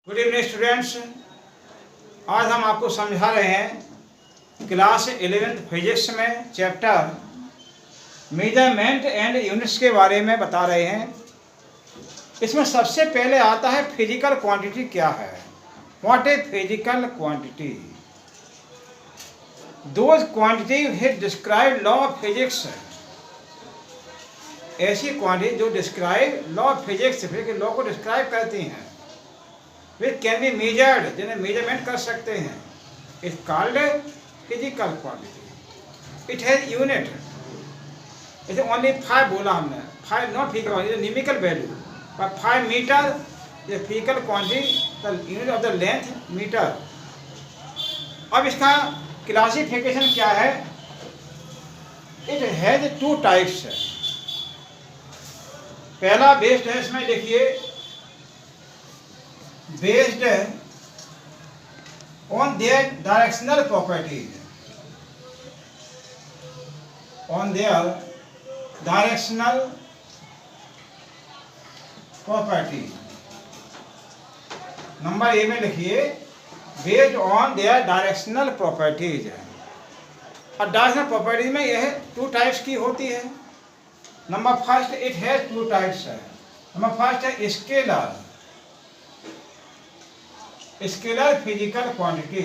Good evening students. आज हम आपको समझा रहे हैं क्लास 11th फिजिक्स में चैप्टर मेजरमेंट एंड यूनिट्स के बारे में बता रहे हैं। इसमें सबसे पहले आता है फिजिकल क्वांटिटी क्या है। What a physical quantity? Those quantity which describe law of physics. ऐसी क्वांटिटी जो describe law of physics, law को डिस्क्राइब करती हैं, विच कैन बी मेजर्ड, जिन्हें मेजरमेंट कर सकते हैं, is called physical quantity. It has unit. जैसे ओनली 5 बोला हमने, 5 नॉट फिजिकल, न्यूमेरिकल वैल्यू, पर 5 मीटर ये physical quantity, the unit of the length metre. अब इसका क्लासिफिकेशन क्या है? इट हैज 2 टाइप्स है। पहला बेस्ड है, इसमें देखिए, based on their directional properties, on their directional properties। Number A में लिखिए based on their directional properties। और डायरेक्शनल प्रॉपर्टीज में यह 2 टाइप्स की होती है। Number first, it has 2 types है। नंबर फर्स्ट है scalar, scalar physical quantity.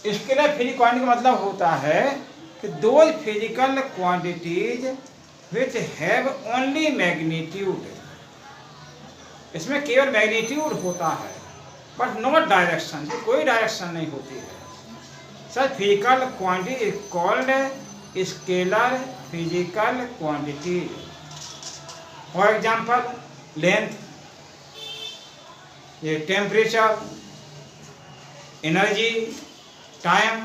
Scalar physical quantity का मतलब होता है कि those physical quantities which have only magnitude. इसमें केवल मैग्नीट्यूड होता है बट नॉट डायरेक्शन, कोई डायरेक्शन नहीं होती है। सच physical quantity is called scalar physical quantity. For example, length, ये टेम्परेचर, एनर्जी, टाइम,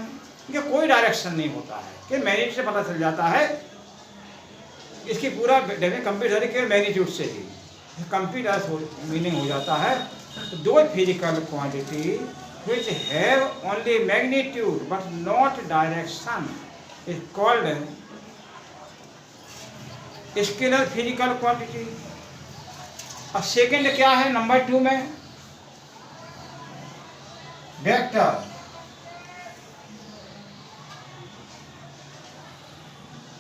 ये कोई डायरेक्शन नहीं होता है कि मैग्नीट्यूड से पता चल जाता है। इसकी पूरा कंप्लीट होने के मैग्नीट्यूड से ही कंप्लीट मीनिंग हो जाता है। दो physical quantity which have only magnitude but not direction is called scalar physical quantity. और सेकेंड क्या है नंबर 2 में? Vector.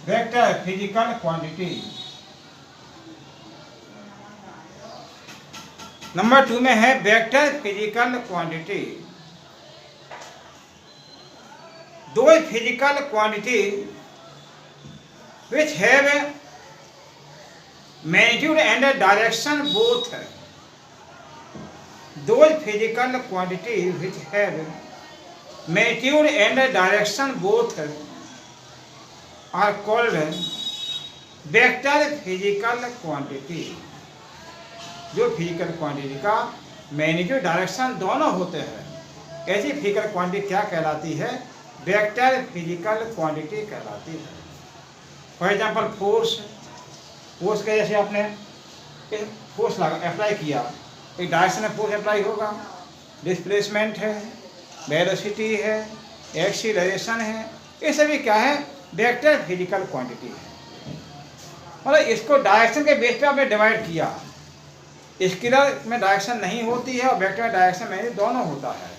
Vector physical quantity. Number 2 में है वेक्टर फिजिकल क्वांटिटी। दो physical quantity which have magnitude and direction both है। Those physical quantities which have magnitude and direction both are called vector physical quantity। जो physical quantity का magnitude direction दोनों होते हैं, ऐसी फिजिकल क्वांटिटी क्या कहलाती है? वेक्टर फिजिकल क्वांटिटी कहलाती है। For example, force. फोर्स के जैसे आपने फोर्स अप्लाई किया, एक डायरेक्शन में फोर्स अप्लाई होगा। डिस्प्लेसमेंट है, वेलोसिटी है, एक्सीलरेशन है, ये सभी क्या है? वेक्टर फिजिकल क्वांटिटी है। मतलब इसको डायरेक्शन के बेस पे आपने डिवाइड किया। स्केलर में डायरेक्शन नहीं होती है और वेक्टर में डायरेक्शन में दोनों होता है।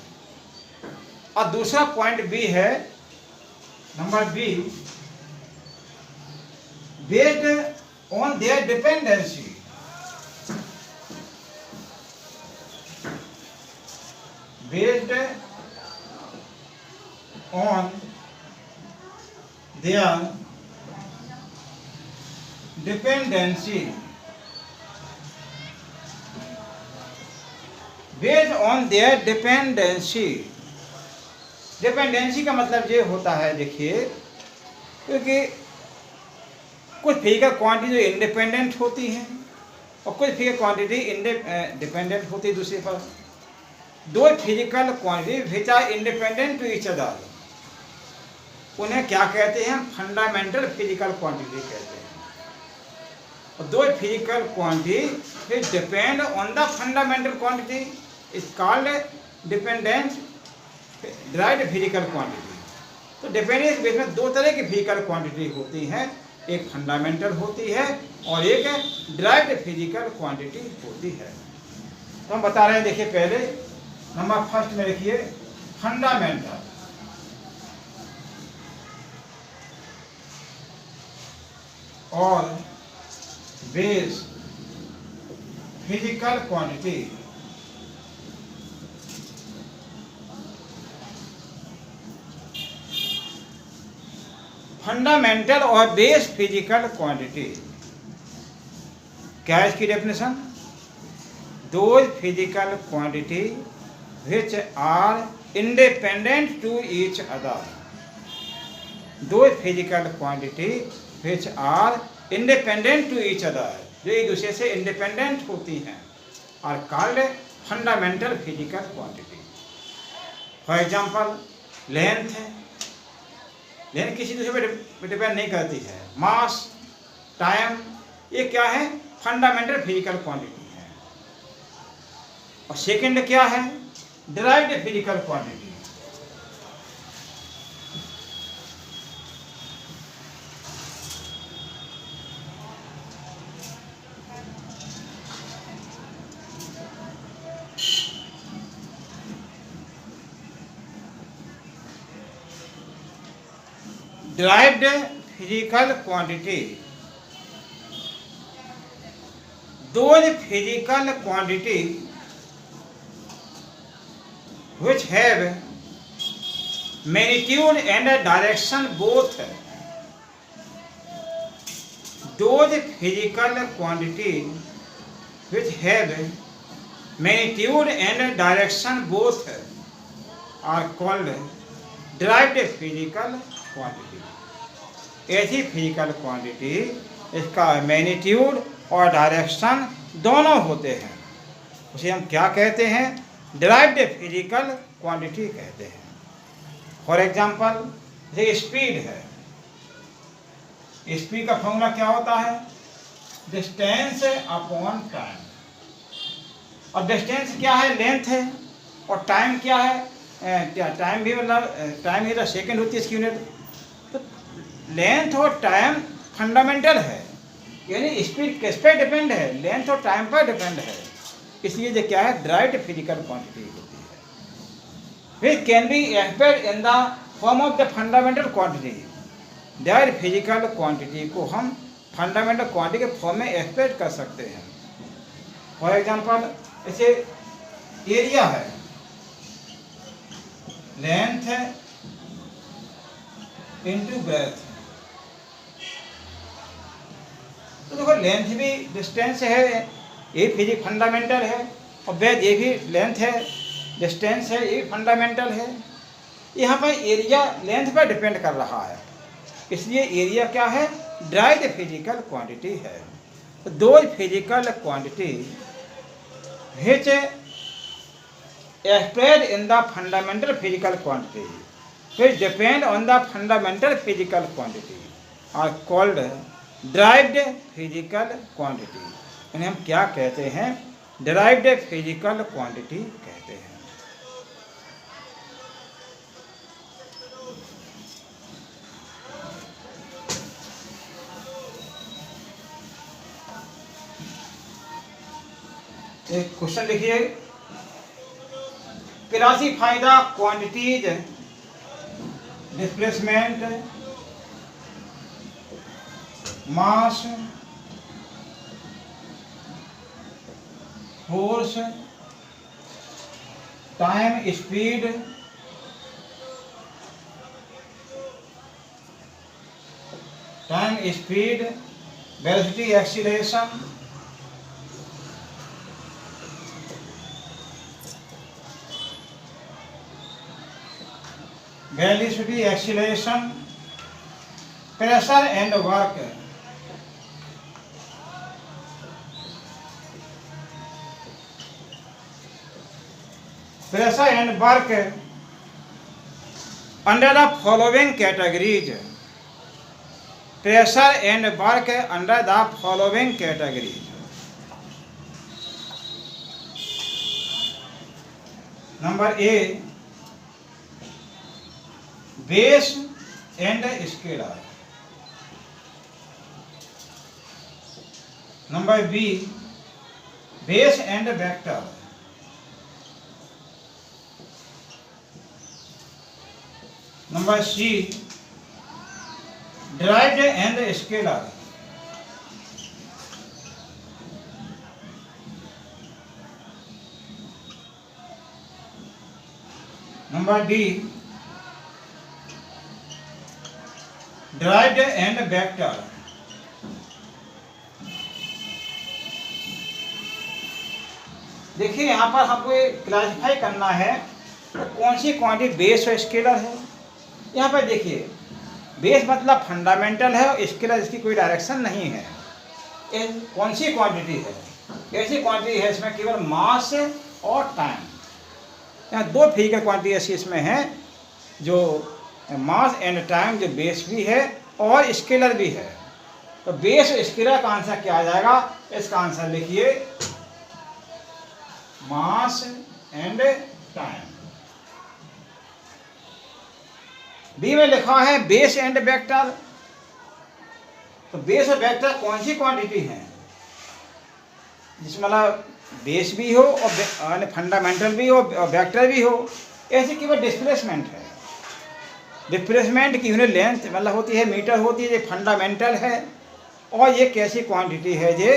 और दूसरा पॉइंट बी है, number B, based on their dependency। Based on their dependency। Based on their dependency। Dependency का मतलब ये होता है, देखिए, क्योंकि कुछ फिजिकल क्वांटिटी जो इंडिपेंडेंट होती हैं और कुछ फिजिकल क्वांटिटी डिपेंडेंट होती है दूसरे पर। Those physical quantity which are independent to each other, उन्हें क्या कहते हैं? फंडामेंटल फिजिकल क्वांटिटी कहते हैं। और दो physical quantity which depend on the fundamental quantity is called dependent derived physical quantity. तो डिपेंडेंस बेस में 2 तरह की फिजिकल क्वांटिटी होती हैं, एक फंडामेंटल होती है, और एक डिराइव्ड फिजिकल क्वांटिटी होती है। तो हम बता रहे हैं, देखिए पहले नंबर फर्स्ट में लिखिए फंडामेंटल और बेस फिजिकल क्वांटिटी फंडामेंटल और बेस फिजिकल क्वांटिटी क्या है इसकी definition? Those physical quantity which are independent to each other. Those physical quantity which are independent to each other, जो एक दूसरे से इंडिपेंडेंट होती हैं, और called fundamental physical quantity. For example length है, लेंथ किसी दूसरे पर डिपेंड नहीं करती है। मास, टाइम, ये क्या है? फंडामेंटल फिजिकल क्वांटिटी है। और सेकंड क्या है? Derived physical quantity. Derived physical quantity, those physical quantity which have magnitude and direction both. Those physical quantity which have magnitude and direction both are called derived physical quantity. ऐसी physical quantity इसका magnitude और direction दोनों होते हैं, उसे हम क्या कहते हैं? डिराइव्ड फिजिकल क्वांटिटी कहते हैं। फॉर एग्जांपल जैसे स्पीड है, स्पीड का फॉर्मूला क्या होता है? Distance upon time. और डिस्टेंस क्या है? लेंथ है। और टाइम क्या है? टाइम भी मतलब टाइम ही सेकेंड होती है इसकी यूनिट। तो लेंथ और टाइम फंडामेंटल है, यानी स्पीड किस पे डिपेंड है? लेंथ और टाइम पर डिपेंड है। इसलिए ये क्या है? डिराइव्ड फिजिकल क्वांटिटी होती है। फिर can be expressed in the form of the fundamental quantity. Derived physical quantity को हम फंडामेंटल क्वांटिटी के फॉर्म में एक्सप्रेस कर सकते हैं। फॉर एग्जांपल ऐसे एरिया है, लेंथ है इंटू ब्रेथ। तो देखो लेंथ भी डिस्टेंस है, ये फिजिक फंडामेंटल है, और ब्रेथ ये भी लेंथ है, डिस्टेंस है, ये फंडामेंटल है। यहाँ पर एरिया लेंथ पर डिपेंड कर रहा है, इसलिए एरिया क्या है? डिराइव्ड फिजिकल क्वांटिटी है। तो दो physical quantity which expressed in the fundamental physical quantity which depend on the fundamental physical quantity are called derived physical quantity। इन्हें हम क्या कहते हैं? derived physical quantity कहते हैं। एक क्वेश्चन लिखिए, classify the quantities displacement, mass, force, time, speed, velocity, acceleration, velocity, acceleration, pressure and work, pressure and work under the following categories. Pressure and work under the following categories. Number A, base and scalar. Number B base and vector. Number C derived and scalar. Number D derived and vector. देखिए यहाँ पर हमको classify करना है तो कौन सी quantity base और स्केलर है। यहाँ पर देखिए बेस मतलब फंडामेंटल है और स्केलर इसकी कोई डायरेक्शन नहीं है। ये कौन सी क्वांटिटी है? ऐसी क्वांटिटी है इसमें केवल मास और टाइम। यहाँ दो फिजिकल क्वांटिटी ऐसी इसमें है जो मास एंड टाइम, जो बेस भी है और स्केलर भी है। तो बेस और स्केलर का आंसर क्या आ जाएगा? इसका आंसर लिखिए मास एंड टाइम। बी में लिखा है बेस एंड वेक्टर। तो बेस और वेक्टर कौन सी क्वांटिटी है जिसमें मतलब बेस भी हो और फंडामेंटल भी हो और वेक्टर भी हो? ऐसे केवल डिस्प्लेसमेंट है। डिस्प्लेसमेंट की यूनिट लेंथ मतलब होती है मीटर होती है, ये फंडामेंटल है। और ये कैसी क्वांटिटी है? ये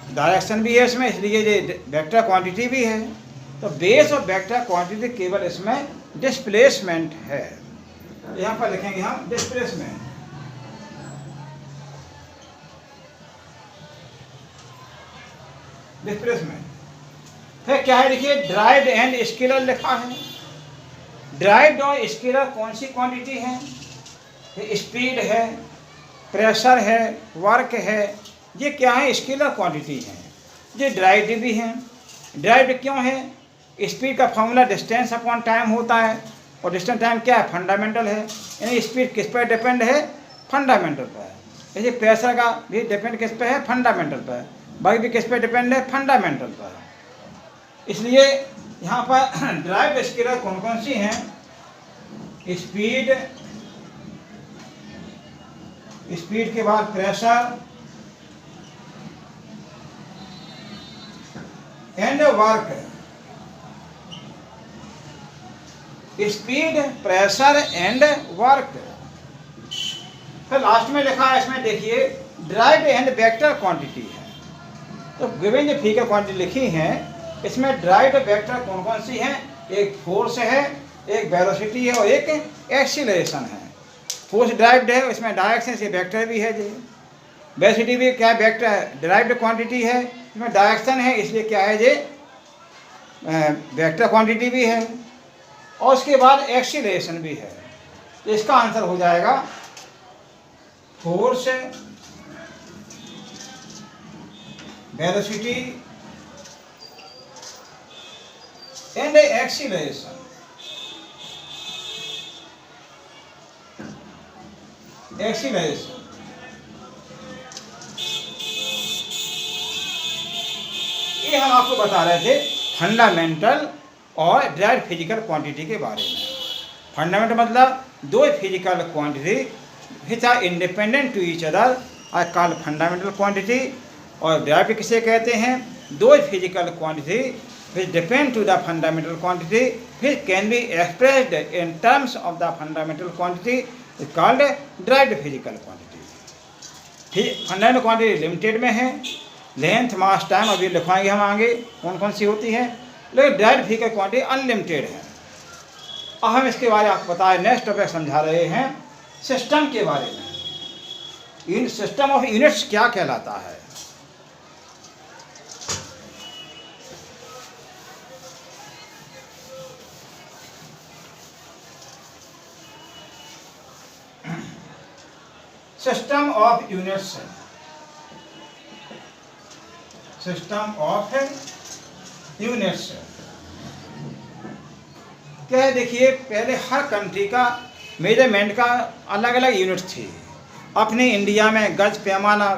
डायरेक्शन भी है इसमें, इसलिए ये वेक्टर क्वांटिटी भी है। तो बेस और वेक्टर क्वांटिटी केवल इसमें डिस्प्लेसमेंट है। यहाँ पर लिखेंगे हम डिस्प्लेसमेंट। डिस्प्लेसमेंट फिर क्या है? देखिए ड्राइव्ड एंड स्केलर लिखा है। ड्राइव्ड और स्केलर कौन सी क्वांटिटी है? ये स्पीड है, प्रेशर है, वर्क है। ये क्या है? स्केलर क्वांटिटी है। ये ड्राइव्ड भी है। ड्राइव्ड क्यों है? स्पीड का फॉर्मूला डिस्टेंस अपॉन टाइम होता है और डिस्टेंस टाइम क्या है? फंडामेंटल है। यानी स्पीड किस पर डिपेंड है? फंडामेंटल पर। जैसे प्रेशर का भी डिपेंड किस पे है? फंडामेंटल पर। बाकी भी किस पे डिपेंड है? फंडामेंटल पर। इसलिए यहाँ पर ड्राइव्ड स्केलर कौन कौन सी हैं? स्पीड, स्पीड के बाद pressure and work. Speed, pressure and work. फिर लास्ट में लिखा है इसमें देखिए ड्राइव्ड एंड वेक्टर क्वांटिटी है। तो गिवन जो फिजिकल क्वांटिटी लिखी है इसमें ड्राइव्ड वेक्टर कौन कौन सी हैं? एक फोर्स है, एक वेलोसिटी है और एक एक्सीलरेशन है। फोर्स ड्राइव्ड है, इसमें डायरेक्शन से वेक्टर भी है। जी वेलोसिटी भी क्या है? वेक्टर ड्राइव्ड क्वांटिटी है, इसमें डायरेक्शन है, इसलिए क्या है? ये वेक्टर क्वांटिटी भी है। और उसके बाद एक्सीलरेशन भी है। तो इसका आंसर हो जाएगा force, velocity and acceleration. Acceleration ये हम आपको बता रहे थे फंडामेंटल और ड्राइव्ड फिजिकल क्वांटिटी के बारे में। फंडामेंटल मतलब those physical quantity which are independent to each other are called fundamental quantity. और ड्राइव्ड किसे कहते हैं? Those physical quantity which depend to the fundamental quantity which can be expressed in terms of the fundamental quantity is called derived physical quantity. Fundamental quantity limited में है, length, mass, time अभी लिखवाएंगे हम आगे कौन कौन सी होती है। लेकिन ड्राइव्ड फिजिकल क्वांटिटी अनलिमिटेड है। अब हम इसके बारे में आपको बताएं, नेक्स्ट टॉपिक समझा रहे हैं सिस्टम के बारे में। इन सिस्टम ऑफ यूनिट्स क्या कहलाता है? System of units, system of units क्या है? देखिए पहले हर कंट्री का मेजरमेंट का अलग अलग यूनिट थी। अपने इंडिया में गज, पैमाना,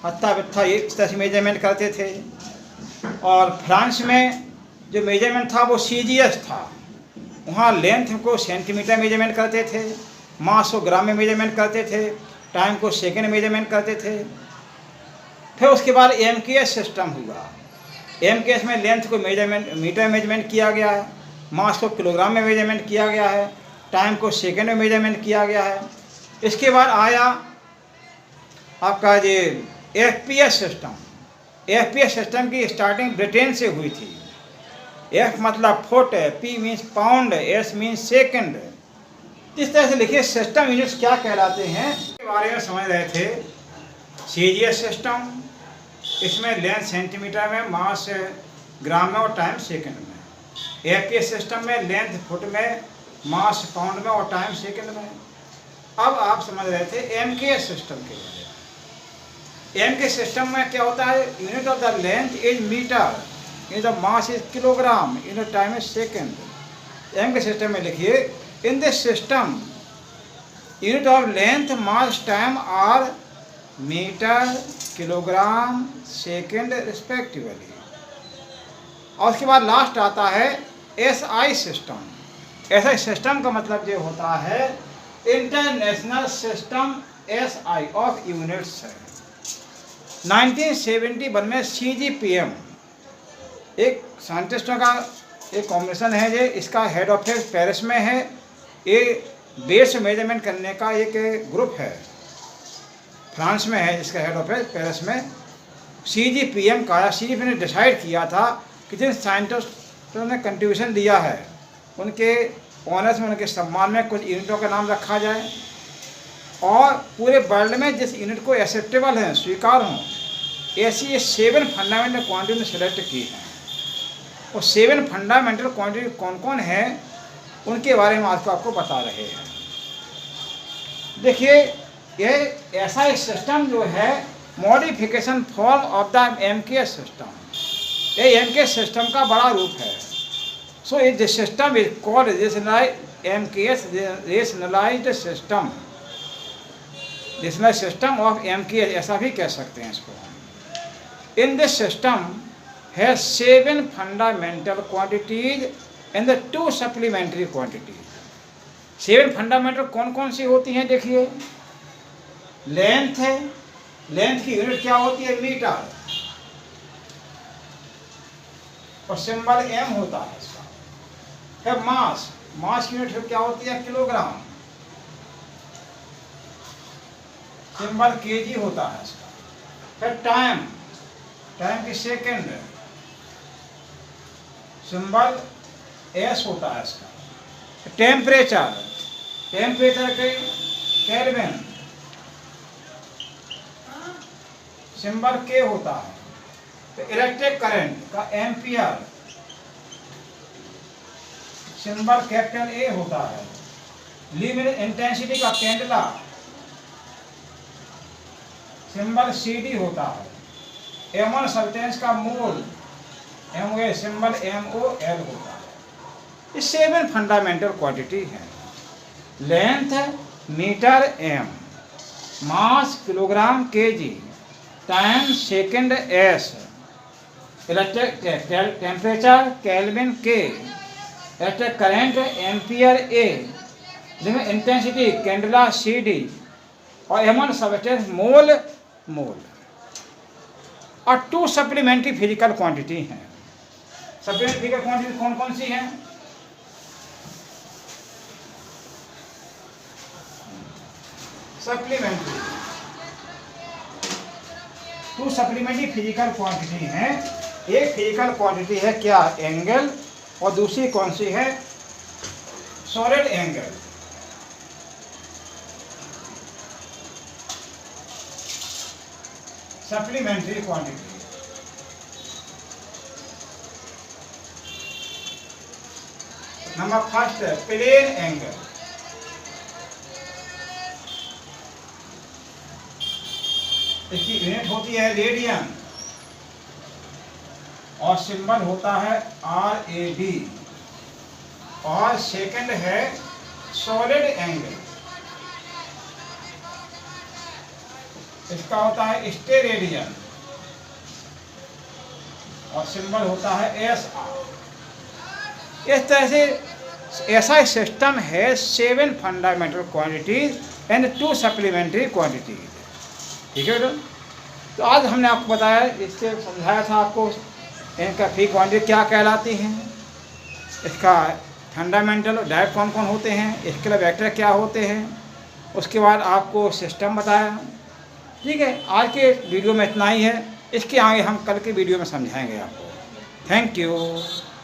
हत्था बित्था इस तरह से मेजरमेंट करते थे। और फ्रांस में जो मेजरमेंट था वो सीजीएस था। वहाँ लेंथ को सेंटीमीटर मेजरमेंट करते थे, मास को ग्राम में मेजरमेंट करते थे, टाइम को सेकंड मेजरमेंट करते थे। फिर उसके बाद MKS सिस्टम हुआ। MKS में लेंथ को मेजरमेंट मीटर मेजरमेंट किया गया है, मास को किलोग्राम में मेजरमेंट किया गया है, टाइम को सेकंड में मेजरमेंट किया गया है। इसके बाद आया आपका ये FPS सिस्टम। FPS सिस्टम की स्टार्टिंग ब्रिटेन से हुई थी। F मतलब foot, P means pound, S means second. इस तरह से लिखिए सिस्टम यूनिट्स क्या कहलाते हैं इसके बारे में समझ रहे थे। CGS सिस्टम, इसमें लेंथ सेंटीमीटर में, मास ग्राम में और टाइम सेकंड में। FPS सिस्टम में लेंथ फुट में, मास पाउंड में और टाइम सेकंड में। अब आप समझ रहे थे MKS सिस्टम के बारे में। MKS सिस्टम में क्या होता है, unit of the length is metre, in the mass is kilogram, in the time is second. MKS system में लिखिए, in this system unit of length, mass, time are metre, kilogram, second respectively. और उसके बाद last आता है SI system. SI system का मतलब ये होता है international system SI of units है। 1971 में CGPM एक साइंटिस्टों का एक कॉम्बिनेशन है, ये इसका हेड ऑफिस पेरिस में है। ये बेस मेजरमेंट करने का एक ग्रुप है, फ्रांस में है, जिसका हेड ऑफिस पेरिस में। CGPM का CGPM ने डिसाइड किया था कि जिन साइंटिस्टों ने कंट्रीब्यूशन दिया है उनके ऑनर्स में, उनके सम्मान में कुछ यूनिटों का नाम रखा जाए, और पूरे वर्ल्ड में जिस यूनिट को एक्सेप्टेबल हैं, स्वीकार हों, ऐसी ये 7 फंडामेंटल क्वांटिटी ने सेलेक्ट की हैं। और 7 फंडामेंटल क्वांटिटी कौन कौन है उनके बारे में आज को आपको बता रहे हैं। देखिए, ये ऐसा एक सिस्टम जो है modification form of the MKS system, ये MKS सिस्टम का बड़ा रूप है। सो ये system is called MKS rationalized system, rationalized system of MKS, ऐसा भी कह सकते हैं इसको। In this system has 7 fundamental quantities and 2 supplementary quantities. 7 fundamental कौन कौन सी होती हैं, देखिए। लेंथ है, लेंथ की यूनिट क्या होती है, मीटर, और सिंबल M होता है इसका। फिर मास, मास की यूनिट क्या होती है, किलोग्राम, सिंबल kg होता है इसका। फिर टाइम, टाइम की सेकंड, सिंबल S होता है इसका। टेम्परेचर, टेम्परेचर के केल्विन, सिंबल K होता है। तो इलेक्ट्रिक करंट का एम्पियर, सिंबल कैपिटल A होता है। ल्यूमिनस इंटेंसिटी का कैंडला, सिंबल CD होता है। M1 सब्सटेंस का मोल, MOL, सिंबल MOL होता है। ये 7 फंडामेंटल क्वांटिटी हैं। Length metre M, mass kilogram kg, time second S, electric temperature kelvin K, electric current ampere A, जिसमें इंटेंसिटी कैंडला CD, और M1 सब्सटेंस मोल, मोल। और 2 supplementary physical quantity हैं। Supplementary physical quantity कौन कौन सी हैं, supplementary 2 supplementary physical quantity हैं। एक physical quantity है क्या, एंगल, और दूसरी कौन सी है, solid angle. Supplementary quantity. Number first, plane angle. इसकी यूनिट होती है रेडियन, और सिंबल होता है RAD, और सेकंड है सॉलिड एंगल, इसका होता है स्टेरेडियन, और सिंबल होता है SR। इस तरह से ऐसा सिस्टम है 7 fundamental quantities and 2 supplementary quantities. ठीक है बेटा। तो आज हमने आपको बताया, इससे समझाया था आपको इनका फ्री क्वांटिटी क्या कहलाती हैं, इसका फंडामेंटल डायरेक्ट कौन कौन होते हैं, स्केलर वेक्टर क्या होते हैं, उसके बाद आपको सिस्टम बताया। ठीक है, आज के वीडियो में इतना ही है, इसके आगे हम कल के वीडियो में समझाएंगे आपको। Thank you.